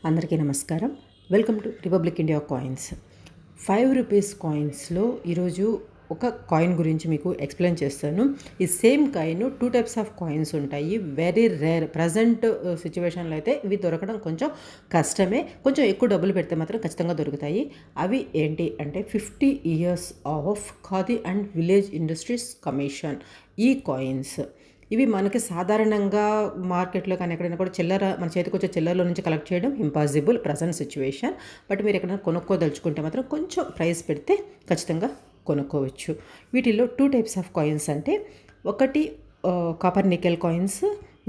అందరికీ నమస్కారం. Welcome to Republic India Coins. 5 rupees కాయిన్స్లో ఈరోజు ఒక కాయిన్ గురించి మీకు ఎక్స్ప్లెయిన్ చేస్తాను. ఈ same coin 2 types of coins ఉంటాయి. Very rare. ప్రజెంట్ సిచ్యువేషన్లో అయితే ఇవి దొరకడం కొంచెం కష్టమే. కొంచెం ఎక్కువ డబ్బులు పెడితే మాత్రం ఖచ్చితంగా దొరుకుతాయి. అవి ఏంటి అంటే 50 years of khadi and village industries commission. ఈ కాయిన్స్ ఇవి మనకి సాధారణంగా మార్కెట్లో కానీ ఎక్కడైనా కూడా చిల్లర మన చేతికి వచ్చే చిల్లరలో నుంచి కలెక్ట్ చేయడం ఇంపాసిబుల్ ప్రజెంట్ సిచ్యువేషన్. బట్ మీరు ఎక్కడైనా కొనుక్కోదలుచుకుంటే మాత్రం కొంచెం ప్రైస్ పెడితే ఖచ్చితంగా కొనుక్కోవచ్చు. వీటిల్లో 2 టైప్స్ ఆఫ్ కాయిన్స్ అంటే ఒకటి copper nickel coins,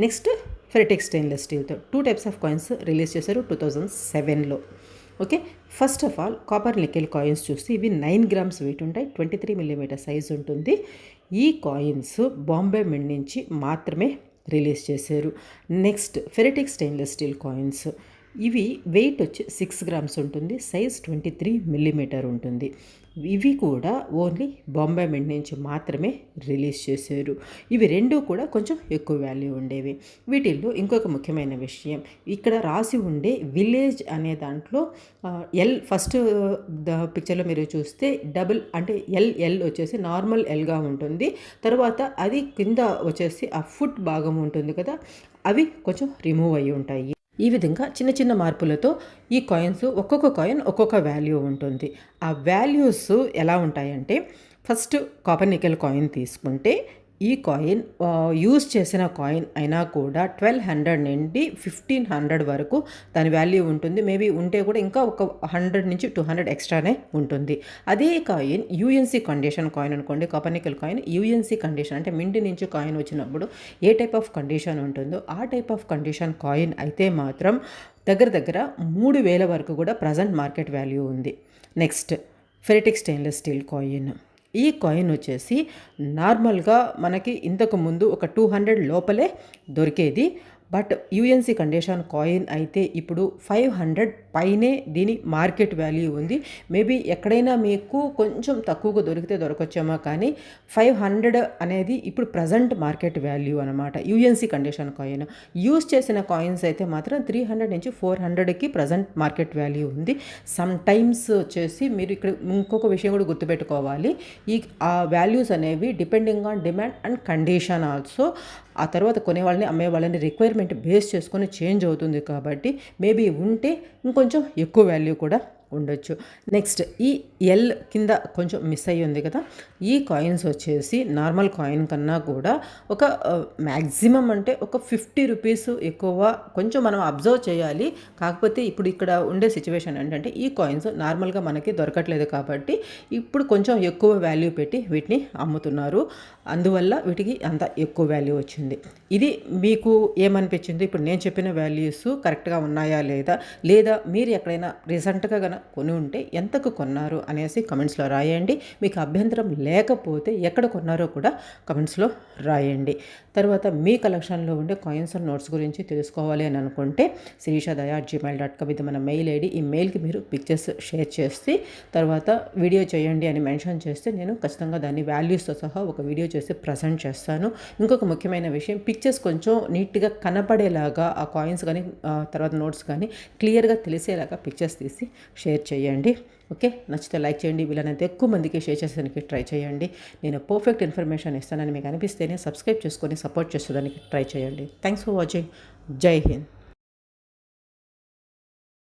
next ferritic stainless స్టీల్తో 2 టైప్స్ ఆఫ్ కాయిన్స్ రిలీజ్ చేశారు 2007లో. Okay, first of all copper nickel coins చూస్తే ఇవి 9 grams వెయిట్ ఉంటాయి, 23 mm సైజ్ ఉంటుంది. ఈ కాయిన్స్ బాంబే మింట్ నుంచి మాత్రమే రిలీజ్ చేశారు. Next ferritic stainless steel coins. ఇవి వెయిట్ వచ్చి 6 grams ఉంటుంది, సైజ్ 23 mm ఉంటుంది. ఇవి కూడా ఓన్లీ బాంబే మింట్ నుంచి మాత్రమే రిలీజ్ చేశారు. ఇవి రెండు కూడా కొంచెం ఎక్కువ వాల్యూ ఉండేవి. వీటిల్లో ఇంకొక ముఖ్యమైన విషయం, ఇక్కడ రాసి ఉండే విలేజ్ అనే దాంట్లో ఎల్ ఫస్ట్ పిక్చర్లో మీరు చూస్తే డబుల్ అంటే ఎల్ వచ్చేసి నార్మల్ ఎల్గా ఉంటుంది. తర్వాత అది కింద వచ్చేసి ఆ ఫుట్ భాగం ఉంటుంది కదా, అవి కొంచెం రిమూవ్ అయ్యి ఉంటాయి. ఈ విధంగా చిన్న చిన్న మార్పులతో ఈ కాయిన్స్ ఒక్కొక్క కాయిన్ ఒక్కొక్క వాల్యూ ఉంటుంది. ఆ వాల్యూస్ ఎలా ఉంటాయంటే, ఫస్ట్ కాపర్ నికెల్ కాయిన్ తీసుకుంటే ఈ కాయిన్ యూజ్ చేసిన కాయిన్ అయినా కూడా 1200 నుండి 1500 వరకు దాని వాల్యూ ఉంటుంది. మేబీ ఉంటే కూడా ఇంకా ఒక 100 నుంచి 200 ఎక్స్ట్రానే ఉంటుంది. అదే కాయిన్ యూఎన్సీ కండిషన్ కాయిన్ అనుకోండి, copper nickel coin UNC condition అంటే మింటి నుంచి కాయిన్ వచ్చినప్పుడు ఏ టైప్ ఆఫ్ కండిషన్ ఉంటుందో ఆ టైప్ ఆఫ్ కండిషన్ కాయిన్ అయితే మాత్రం దగ్గర 3000 వరకు కూడా ప్రజెంట్ మార్కెట్ వాల్యూ ఉంది. Next ferritic stainless steel coin. ఈ కాయిన్ వచ్చేసి నార్మల్గా మనకి ఇంతకు ముందు ఒక 200 లోపలే దొరికేది. బట్ యూఎన్సీ కండిషన్ కాయిన్ అయితే ఇప్పుడు 500 పైనే దీని మార్కెట్ వాల్యూ ఉంది. మేబీ ఎక్కడైనా మీకు కొంచెం తక్కువగా దొరికితే దొరకొచ్చేమో, కానీ 500 అనేది ఇప్పుడు ప్రజెంట్ మార్కెట్ వాల్యూ అనమాట. UNC condition coin. యూజ్ చేసిన కాయిన్స్ అయితే మాత్రం 300 నుంచి 400కి ప్రజెంట్ మార్కెట్ వాల్యూ ఉంది. సమ్ టైమ్స్ వచ్చేసి మీరు ఇక్కడ ఇంకొక విషయం కూడా గుర్తుపెట్టుకోవాలి, ఈ ఆ వాల్యూస్ అనేవి depending on demand and condition also. ఆ తర్వాత కొనేవాళ్ళని అమ్మేవాళ్ళని రిక్వైర్మెంట్ బేస్ చేసుకొని చేంజ్ అవుతుంది. కాబట్టి మేబీ ఉంటే ఇంకొంచెం ఎక్కువ వాల్యూ కూడా ఉండొచ్చు. నెక్స్ట్ ఈ ఎల్ కింద కొంచెం మిస్ అయ్యి ఉంది కదా, ఈ కాయిన్స్ వచ్చేసి నార్మల్ కాయిన్ కన్నా కూడా ఒక మ్యాక్సిమం అంటే ఒక 50 రూపీస్ ఎక్కువ కొంచెం మనం అబ్జర్వ్ చేయాలి. కాకపోతే ఇప్పుడు ఇక్కడ ఉండే సిచ్యువేషన్ ఏంటంటే ఈ కాయిన్స్ నార్మల్గా మనకి దొరకట్లేదు కాబట్టి ఇప్పుడు కొంచెం ఎక్కువ వాల్యూ పెట్టి వీటిని అమ్ముతున్నారు. అందువల్ల వీటికి అంత ఎక్కువ వాల్యూ వచ్చింది. ఇది మీకు ఏమనిపించింది? ఇప్పుడు నేను చెప్పిన వాల్యూస్ కరెక్ట్గా ఉన్నాయా లేదా మీరు ఎక్కడైనా రీసెంట్గా కొని ఉంటే ఎంతకు కొన్నారు అనేసి కమెంట్స్లో రాయండి. మీకు అభ్యంతరం లేకపోతే ఎక్కడ కొన్నారో కూడా కమెంట్స్లో రాయండి. తర్వాత మీ కలెక్షన్లో ఉండే కాయిన్స్ అండ్ నోట్స్ గురించి తెలుసుకోవాలి అని అనుకుంటే sirisha@gmail.com ఇది మన మెయిల్ ఐడి. ఈ మెయిల్కి మీరు పిక్చర్స్ షేర్ చేసి తర్వాత వీడియో చేయండి అని మెన్షన్ చేస్తే నేను ఖచ్చితంగా దాన్ని వాల్యూస్తో సహా ఒక వీడియో చేసి ప్రజెంట్ చేస్తాను. ఇంకొక ముఖ్యమైన విషయం, పిక్చర్స్ కొంచెం నీట్గా కనపడేలాగా ఆ కాయిన్స్ కానీ తర్వాత నోట్స్ కానీ క్లియర్గా తెలిసేలాగా పిక్చర్స్ తీసి షేర్ చేయండి. ఓకే, నచ్చితే లైక్ చేయండి. వీళ్ళనంత ఎక్కువ మందికి షేర్ చేసేదానికి ట్రై చేయండి. నేను పర్ఫెక్ట్ ఇన్ఫర్మేషన్ ఇస్తానని మీకు అనిపిస్తేనే సబ్స్క్రైబ్ చేసుకొని సపోర్ట్ చేసేదానికి ట్రై చేయండి. Thanks for watching. జై హింద్.